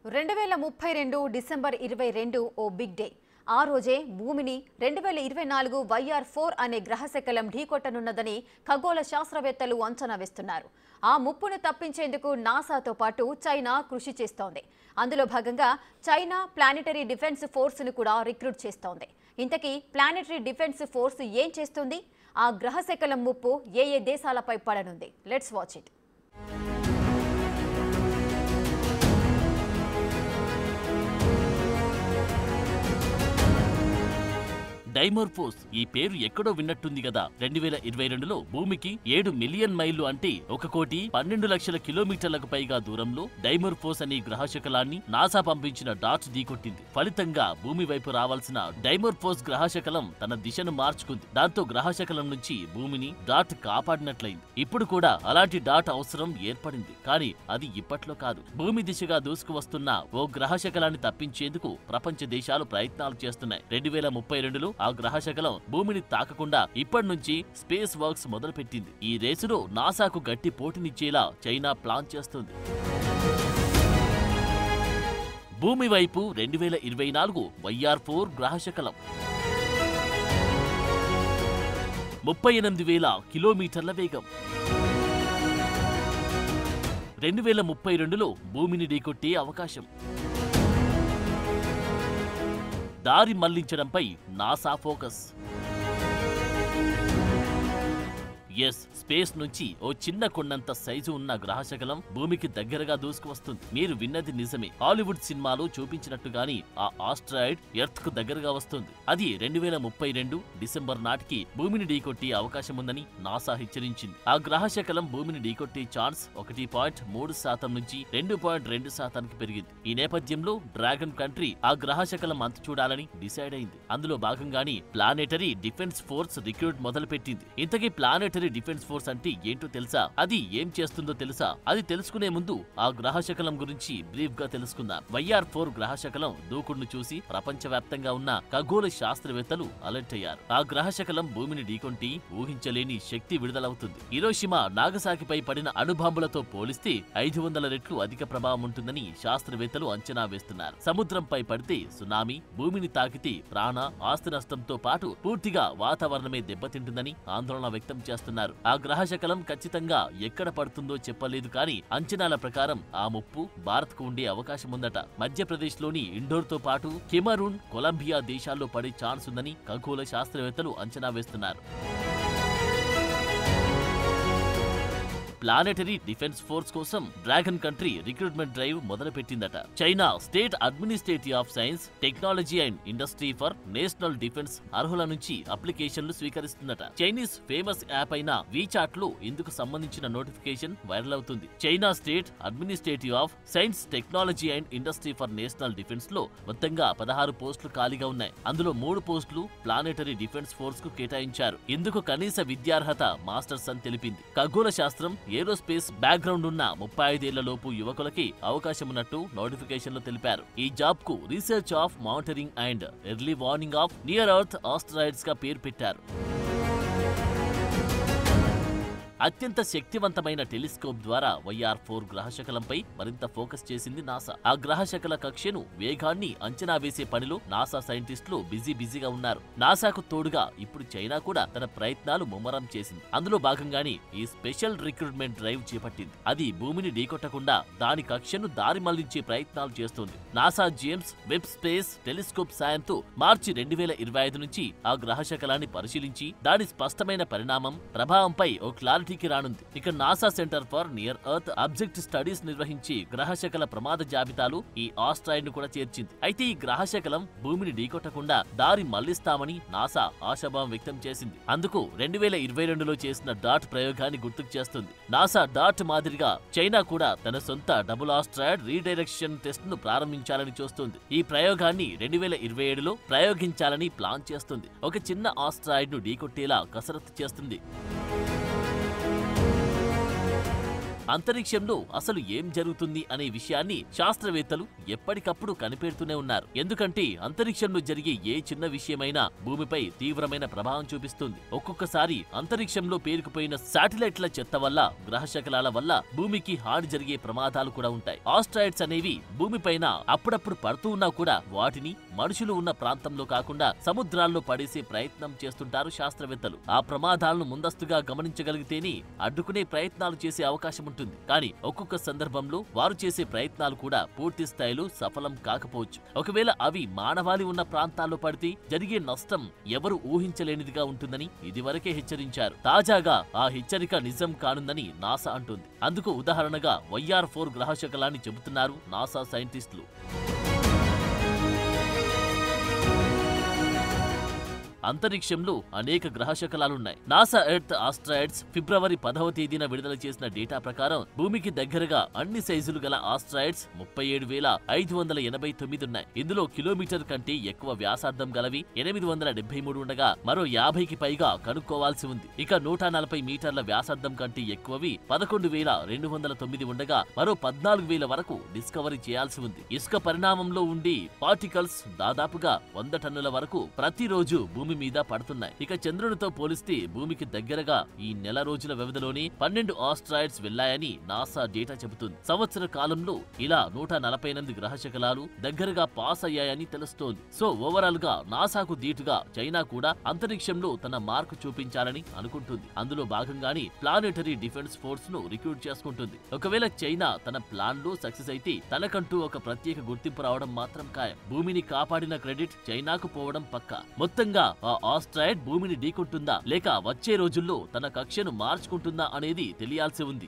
2032 December 22 ఓ big day. ఆ రోజే భూమిని 2024 YR4 అనే గ్రహశకలం ఢీకొట్టనున్నదని ఖగోళ శాస్త్రవేత్తలు అంచనా వేస్తున్నారు. ఆ ముప్పును తప్పించేందుకు నాసాతో పాటు చైనా కృషి చేస్తోంది. అందులో భాగంగా చైనా ప్లానెటరీ డిఫెన్స్ ఫోర్స్ను కూడా రిక్రూట్ చేస్తోంది. ఇంతకీ ప్లానెటరీ డిఫెన్స్ ఫోర్స్ ఏం చేస్తుంది? ఆ గ్రహశకలం ముప్పు ఏ దేశాలపై పడనుంది? Let's watch it. డైమోర్ఫోస్ ఈ పేరు ఎక్కడో విన్నట్టుంది కదా. 2022లో భూమికి 7 మిలియన్ మైళ్లు అంటే 1,12,00,000 కిలోమీటర్లకు పైగా దూరంలో డైమోర్ఫోస్ అనే గ్రహశకలాన్ని నాసా పంపించిన డాట్ ఢీకొట్టింది. ఫలితంగా భూమి వైపు రావాల్సిన డైమోర్ఫోస్ గ్రహశకలం తన దిశను మార్చుకుంది. దాంతో గ్రహశకలం నుంచి భూమిని డాట్ కాపాడినట్లయింది. ఇప్పుడు కూడా అలాంటి డాట్ అవసరం ఏర్పడింది. కానీ అది ఇప్పట్లో కాదు. భూమి దిశగా దూసుకువస్తున్న ఓ గ్రహశకలాన్ని తప్పించేందుకు ప్రపంచ దేశాలు ప్రయత్నాలు చేస్తున్నాయి. 2032లో ఆ గ్రహశకలం భూమిని తాకకుండా ఇప్పటి నుంచి స్పేస్ వర్క్స్ మొదలుపెట్టింది. ఈ రేసులో నాసాకు గట్టి పోటీనిచ్చేలా చైనా ప్లాన్ చేస్తుంది. భూమి వైపు 2024 YR4 గ్రహశకలం 38,000 కిలోమీటర్ల వేగం. 2032లో భూమిని ఢీకొట్టే అవకాశం. దారి మళ్లించడంపై నాసా ఫోకస్. స్పేస్ నుంచి ఓ చిన్న కొండంత సైజు ఉన్న గ్రహశకలం భూమికి దగ్గరగా దూసుకువస్తుంది. మీరు విన్నది నిజమే. హాలీవుడ్ సినిమాలో చూపించినట్టుగాని ఆ ఆస్ట్రాయిడ్ ఎర్త్ కు దగ్గరగా వస్తుంది. అది 2032 డిసెంబర్ నాటికి భూమిని ఢీకొట్టే అవకాశం ఉందని నాసా హెచ్చరించింది. ఆ గ్రహశకలం భూమిని ఢీకొట్టే ఛాన్స్ 1.3% నుంచి 2.2%కి పెరిగింది. ఈ నేపథ్యంలో డ్రాగన్ కంట్రీ ఆ గ్రహశకలం అంతు చూడాలని డిసైడ్ అయింది. అందులో భాగంగానే ప్లానెటరీ డిఫెన్స్ ఫోర్స్ రిక్రూట్ మొదలుపెట్టింది. ఇంతకీ ప్లానెటరీ డిఫెన్స్ ఫోర్స్ అంటే ఏంటో తెలుసా? అది ఏం చేస్తుందో తెలుసా? అది తెలుసుకునే ముందు ఆ గ్రహశకలం గురించి బ్రీఫ్ గా తెలుసుకుందాం. YR4 గ్రహశకలం దూకుడును చూసి ప్రపంచవ్యాప్తంగా ఉన్న ఖగోళ శాస్త్రవేత్తలు అలర్ట్ అయ్యారు. ఆ గ్రహశకలం భూమిని ఢీకొంటి ఊహించలేని శక్తి విడుదలవుతుంది. హిరోషిమా నాగసాకిపై పడిన అణుబాంబులతో పోలిస్తే 500 రెట్లు అధిక ప్రభావం ఉంటుందని శాస్త్రవేత్తలు అంచనా వేస్తున్నారు. సముద్రంపై పడితే సునామీ, భూమిని తాకితే ప్రాణ ఆస్తి నష్టంతో పాటు పూర్తిగా వాతావరణమే దెబ్బతింటుందని ఆందోళన వ్యక్తం చేస్తున్నారు. ఆ గ్రహశకలం ఖచ్చితంగా ఎక్కడ పడుతుందో చెప్పలేదు. కానీ అంచనాల ప్రకారం ఆ ముప్పు భారత్ కు ఉండే అవకాశం ఉందట. మధ్యప్రదేశ్ లోని ఇండోర్ తో పాటు కెమరూన్, కొలంబియా దేశాల్లో పడే ఛాన్స్ ఉందని ఖగోళ శాస్త్రవేత్తలు అంచనా వేస్తున్నారు. ప్లానెటరీ డిఫెన్స్ ఫోర్స్ కోసం డ్రాగన్ కంట్రీ రిక్రూట్మెంట్ డ్రైవ్ మొదలుపెట్టిందట. China state administrative of science, technology and industry for national defence అర్హుల నుంచి అప్లికేషన్లు స్వీకరిస్తుందట. చైనీస్ ఫేమస్ యాప్ అయిన వీచాట్ లో ఇందుకు సంబంధించిన నోటిఫికేషన్ వైరల్ అవుతుంది. China state administrative of science, technology and industry for national defence లో మొత్తంగా 16 పోస్టులు ఖాళీగా ఉన్నాయి. అందులో 3 పోస్టులు ప్లానెటరీ డిఫెన్స్ ఫోర్స్ కు కేటాయించారు. ఇందుకు కనీస విద్యార్హత మాస్టర్స్ అని తెలిపింది. ఖగోళ శాస్త్రం, ఏరోస్పేస్ బ్యాక్గ్రౌండ్ ఉన్న 35 ఏళ్ల లోపు యువకులకి అవకాశం ఉన్నట్టు నోటిఫికేషన్లో తెలిపారు. ఈ జాబ్ కు research of monitoring and early warning of near earth asteroids గా పేరు పెట్టారు. అత్యంత శక్తివంతమైన టెలిస్కోప్ ద్వారా YR4 గ్రహశకలంపై మరింత ఫోకస్ చేసింది నాసా. ఆ గ్రహశకల కక్షను, వేగాన్ని అంచనా వేసే పనిలో నాసా సైంటిస్టులు బిజీగా ఉన్నారు. నాసాకు తోడుగా ఇప్పుడు చైనా కూడా తన ప్రయత్నాలు ముమ్మరం చేసింది. అందులో భాగంగానే ఈ స్పెషల్ రిక్రూట్మెంట్ డ్రైవ్ చేపట్టింది. అది భూమిని ఢీకొట్టకుండా దాని కక్షను దారి మళ్లించే ప్రయత్నాలు చేస్తోంది. NASA James Webb space telescope సాయంతో మార్చి 2025 నుంచి ఆ గ్రహశకలాన్ని పరిశీలించి దాని స్పష్టమైన పరిణామం, ప్రభావంపై ఓ క్లారిటీ రానుంది. ఇక NASA centre for near earth object studies నిర్వహించి గ్రహశకల ప్రమాద జాబితాలో ఈ ఆస్ట్రాయిడ్ ను కూడా చేర్చింది. అయితే ఈ గ్రహశకలం భూమిని ఢీకొట్టకుండా దారి మళ్లిస్తామని నాసా ఆశాభావం వ్యక్తం చేసింది. అందుకు 2022లో చేసిన డాట్ ప్రయోగాన్ని గుర్తుకు చేస్తుంది. నాసా డాట్ మాదిరిగా చైనా కూడా తన సొంత డబుల్ ఆస్ట్రాయిడ్ రీడైరెక్షన్ టెస్ట్ ను ప్రారంభించాలని చూస్తుంది. ఈ ప్రయోగాన్ని 2027లో ప్రయోగించాలని ప్లాన్ చేస్తుంది. ఒక చిన్న ఆస్ట్రాయిడ్ ను ఢీకొట్టేలా కసరత్తు చేస్తుంది. అంతరిక్షంలో అసలు ఏం జరుగుతుంది అనే విషయాన్ని శాస్త్రవేత్తలు ఎప్పటికప్పుడు కనిపెడుతూనే ఉన్నారు. ఎందుకంటే అంతరిక్షంలో జరిగే ఏ చిన్న విషయమైనా భూమిపై తీవ్రమైన ప్రభావం చూపిస్తుంది. ఒక్కొక్కసారి అంతరిక్షంలో పేరుకుపోయిన శాటిలైట్ల చెత్త వల్ల, గ్రహ శకలాల వల్ల భూమికి హాని జరిగే ప్రమాదాలు కూడా ఉంటాయి. ఆస్ట్రాయిడ్స్ అనేవి భూమిపైన అప్పుడప్పుడు పడుతూ ఉన్నా కూడా వాటిని మనుషులు ఉన్న ప్రాంతంలో కాకుండా సముద్రాల్లో పడేసే ప్రయత్నం చేస్తుంటారు శాస్త్రవేత్తలు. ఆ ప్రమాదాలను ముందస్తుగా గమనించగలిగితేనే అడ్డుకునే ప్రయత్నాలు చేసే అవకాశం ఉంటుంది. కానీ ఒక్కొక్క సందర్భంలో వారు చేసే ప్రయత్నాలు కూడా పూర్తి స్థాయిలో సఫలం కాకపోవచ్చు. ఒకవేళ అవి మానవాళి ఉన్న ప్రాంతాల్లో పడితే జరిగే నష్టం ఎవరు ఊహించలేనిదిగా ఉంటుందని ఇదివరకే హెచ్చరించారు. తాజాగా ఆ హెచ్చరిక నిజం కానుందని నాసా అంటుంది. అందుకు ఉదాహరణగా YR4 గ్రహ శకలాన్ని చెబుతున్నారు నాసా సైంటిస్టులు. అంతరిక్షంలో అనేక గ్రహ శకలాలున్నాయి. నాసా ఎర్త్ ఆస్ట్రాయిడ్స్ ఫిబ్రవరి 10వ తేదీన విడుదల చేసిన డేటా ప్రకారం భూమికి దగ్గరగా అన్ని సైజులు గల ఆస్ట్రాయిడ్స్ 37,589 ఉన్నాయి. ఇందులో కిలోమీటర్ కంటే ఎక్కువ వ్యాసార్థం గలవి 873 ఉండగా మరో 50కి పైగా కనుక్కోవాల్సి ఉంది. ఇక 140 మీటర్ల వ్యాసార్థం కంటే ఎక్కువవి 11,209 ఉండగా మరో 14,000 వరకు డిస్కవరీ చేయాల్సి ఉంది. ఇసుక పరిణామంలో ఉండి పార్టికల్స్ దాదాపుగా 100 టన్నుల వరకు ప్రతిరోజు భూమి మీద పడుతున్నాయి. ఇక చంద్రునితో పోలిస్తే భూమికి దగ్గరగా ఈ నెల రోజుల వ్యవధిలోనే 12 ఆస్ట్రాయిడ్స్ వెళ్లాయని నాసా డేటా చెబుతుంది. సంవత్సర కాలంలో ఇలా 148 గ్రహ శకలాలు దగ్గరగా పాస్ అయ్యాయని తెలుస్తోంది. సో ఓవరాల్ గా నాసాకు దీటుగా చైనా కూడా అంతరిక్షంలో తన మార్కు చూపించాలని అనుకుంటుంది. అందులో భాగంగానే ప్లానెటరీ డిఫెన్స్ ఫోర్స్ ను రిక్రూట్ చేసుకుంటుంది. ఒకవేళ చైనా తన ప్లాన్ లో సక్సెస్ అయితే తనకంటూ ఒక ప్రత్యేక గుర్తింపు రావడం మాత్రం ఖాయం. భూమిని కాపాడిన క్రెడిట్ చైనాకు పోవడం పక్కా. మొత్తంగా ఆ ఆస్ట్రాయిడ్ భూమిని ఢీకొంటుందా లేక వచ్చే రోజుల్లో తన కక్షను మార్చుకుంటుందా అనేది తెలియాల్సి ఉంది.